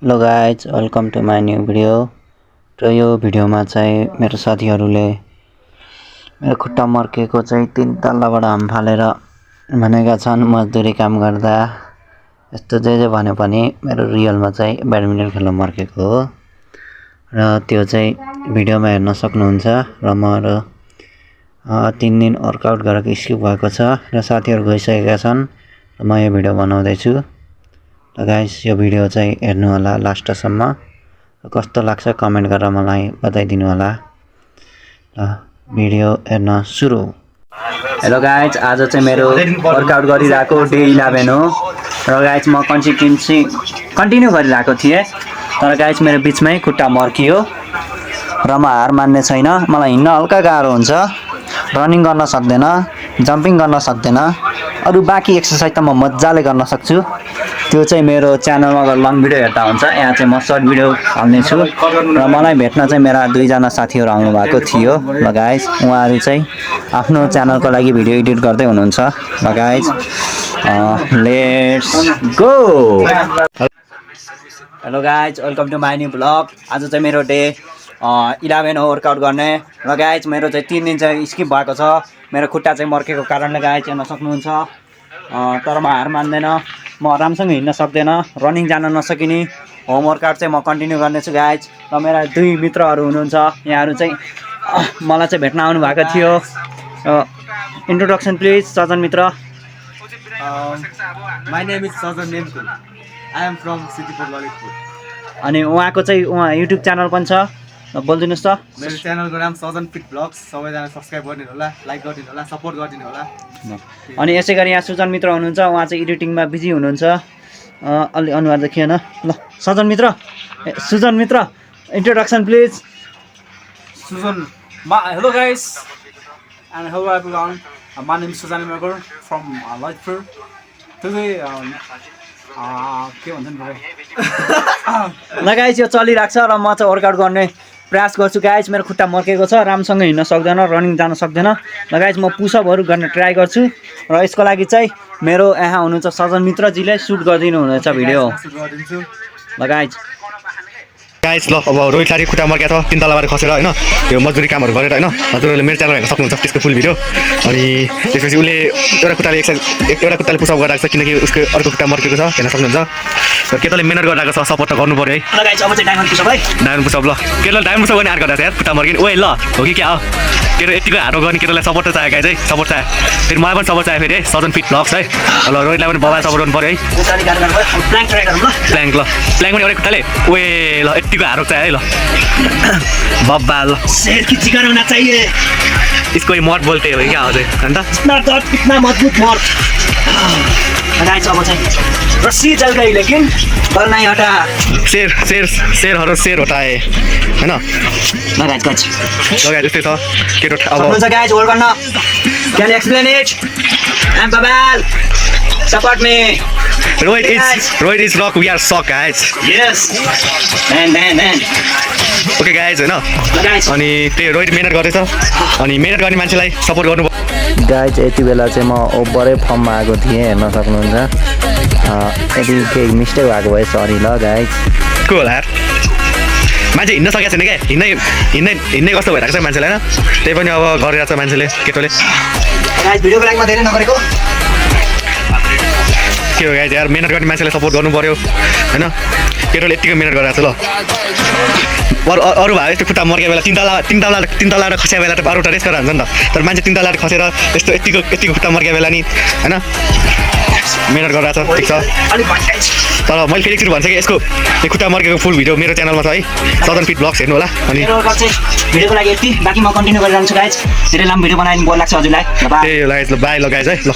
Hello guys welcome to my new video. र यो भिडियोमा चाहिँ मेरो साथीहरूले मेरो खुट्टा मर्केको चाहिँ 3 तल्लाबाट हाम फालेर भनेका छन् मजदुरी काम गर्दा। यस्तो जे भने पनि मेरो रियलमा चाहिँ ब्याडमिन्टन खेल्न मर्केको हो र त्यो चाहिँ भिडियोमा हेर्न सक्नुहुन्छ। र म 3 दिन वर्कआउट गरेको स्किप भएको छ र साथीहरू गइसकेका छन् र म यो भिडियो बनाउँदै छु। र गाइस यो भिडियो चाहिँ हेर्नु होला लास्टसम्म। कस्तो लाग्छ कमेन्ट गरेर मलाई बताइदिनु होला। र भिडियो हेर्न सुरु। हेलो गाइस आज चाहिँ मेरो वर्कआउट गरिरहेको डे 11 हो र गाइस म कन्टिन्यू गरिरहेको थिएँ तर गाइस मेरो बिचमै खुट्टा मर्कियो र म हार मान्ने छैन। मलाई हिँड्न हल्का गाह्रो हुन्छ, रनिङ गर्न सक्दैन, जम्पिङ गर्न सक्दैन, अरु बाँकी एक्सरसाइज त म मजाले गर्न सक्छु। त्यो चाहिँ मेरो च्यानलमा लङ भिडियो हेर्दा हुन्छ। यहाँ चाहिँ म सर्ट भिडियो हाल्ने छु र मलाई भेट्न चाहिँ मेरा 2 जना साथीहरू आउनु भएको थियो र गाइस उहाँहरू चाहिँ आफ्नो च्यानलको लागि भिडियो एडिट गर्दै हुनुहुन्छ। र guys let's go. Hello guys welcome to my new blog. आज चाहिँ मेरो डे 11 हो वर्कआउट गर्ने र गाइस मेरो चाहिँ 3 दिन चाहिँ स्किप भएको छ मेरो खुट्टा चाहिँ मर्केको कारणले। गाइस हेर्न सक्नुहुन्छ तर म हार मान्दैन, म राम्रोसँग हिँड्न सक्दैन, रनिङ जान नसकिने। होम वर्कआउट चाहिँ म कन्टिन्यू गर्नेछु गाइस। र मेरा 2 मित्रहरू हुनुहुन्छ, यहाँहरू चाहिँ मलाई चाहिँ भेट्न आउनु भएको थियो। इन्ट्रोडक्सन प्लिज सजन मित्र। My name is Sajan Nemkul. I am from Siddipur, Lalitpur. अनि उहाँको चाहिँ युट्युब च्यानल पनि छ, बोलिदिनुहोस् त। मेरो च्यानलको नाम सजन फिट ब्लग्स। सबैजना सब्स्क्राइब गरिदिनु होला, लाइक गरिदिनु होला, सपोर्ट गरिदिनु होला। अनि यसै गरी यहाँ सुजन मित्र हुनुहुन्छ, उहाँ चाहिँ एडिटिङमा बिजी हुनुहुन्छ। अलि अनुहार देखिएन ल। सजन मित्र, सुजन मित्र introduction please. Hello guys and hello everyone. My name is Sajan Nemkul from Lalitpur. Today के भन्छ नि ल गाइस यो चलिरहेको छ र म चाहिँ वर्कआउट गर्ने प्रयास गर्छु। गाइस मेरो खुट्टा मर्केको छ, राम्रोसँग हिँड्न सक्दैन, रनिङ जान सक्दैन। ल गाइस म पुसअपहरू गर्ने ट्राई गर्छु र यसको लागि चाहिँ मेरो यहाँ हुनुहुन्छ सजन मित्रजीले सुट गरिदिनु हुनेछ भिडियो। ल गाइस ल अब रोहित लारी खुट्टा मर्केको छ 3 तल्लाबाट खसेर हैन, त्यो मजदुरी कामहरू गरेर हैन। हजुरहरूले मेरो च्यानल हेर्न सक्नुहुन्छ त्यसको फुल भिडियो। अनि त्यसपछि उसले एउटा खुट्टाले पुसअप गरिरहेको छ किनकि उसको अर्को खुट्टा मर्केको छ, हेर्न सक्नुहुन्छ। र केटोले मेहनत गरिरहेको छ, सपोर्ट त गर्नु पर्यो है। ल गाइस अब चाहिँ डायमन्ड पुसअप है। डायमन्ड पुसअप ल केटोले डायमन्ड पुसअप गर्ने आर्ट गर्दा यार खुट्टा मर्किने ओए ल हो कि क्या हो। केटो यतिको हार्ड गर्ने केटोलाई सपोर्ट त चाहियो गाइस है, सपोर्ट चाहियो। फेरि मलाई पनि सपोर्ट चाहियो फेरि है, सजन फिट ब्लग्स है। ल रोहितलाई पनि बबाले सपोर्ट गर्नु पर्यो है। प्ल्याङ्क ट्राई गरौँ ल। प्ल्याङ्क पनि एउटै खुट्टाले ओए ल यतिको हार्ड चाहियो है। ल बब्बा ल शेर की जिगर होना चाहिए, इसको ही मौत बोलते हो क्या हो चाहिँ अन्त इतना दर्द कितना मजबूत मौत। गाइस अब चाहिँ रस्सी जल गई लेकिन डर नहीं हटा। शेरहरू शेर होटाए हैन। ल गाइस त्यस्तै छ केटो। अब सक्नुहुन्छ गाइस होल्ड गर्न। Can explain it? I am बबाल, support me. Rohit is rock, we are sock guys. Yes and okay guys हैन। अनि त्यही रोहित मेहनत गर्दैछ अनि मेहनत गर्ने मान्छेलाई सपोर्ट गर्नु। गाइस यति बेला चाहिँ म ओभरै फर्ममा आएको थिएँ, हेर्न सक्नुहुन्छ। यदि केही मिस्टेक भएको भए सरी ल गाइस। को होला यार मान्छे हिँड्न सकेको छैन क्या, हिँड्नै कस्तो भइरहेको छ मान्छेलाई हैन। त्यही पनि अब गरिरहेको छ मान्छेले केटोले। गाइस भिडियोको लागि म धेरै नगरेको के हो गाइज यार, मेहनत गर्ने मान्छेलाई सपोर्ट गर्नु पर्यो हैन। केटोले यतिको मेहनत गरिरहेको छ ल। अरू भए यस्तो खुट्टा मर्केको बेला 3 तल्लाबाट खसेको बेला त अरू त रेस गरेर हुन्छ नि त। तर मान्छे 3 तल्लाबाट खसेर यस्तो यतिको खुट्टा मर्केको बेला नि हैन मेहनत गरिरहेको छ, ठिक छ। तर मैले फेरि एकचोटि भन्छ कि यसको खुट्टा मर्केको फुल भिडियो मेरो च्यानलमा छ है, सदन फिट ब्लग्स हेर्नु होला। अनि भिडियोको लागि यति, बाँकी म कन्टिन्यू गरिरहन्छु गाइस। धेरै लामो भिडियो बनाइदिनु बोर लाग्छ हजुरलाई। त्यही हो गाइस ल बाई ल गाइस है ल।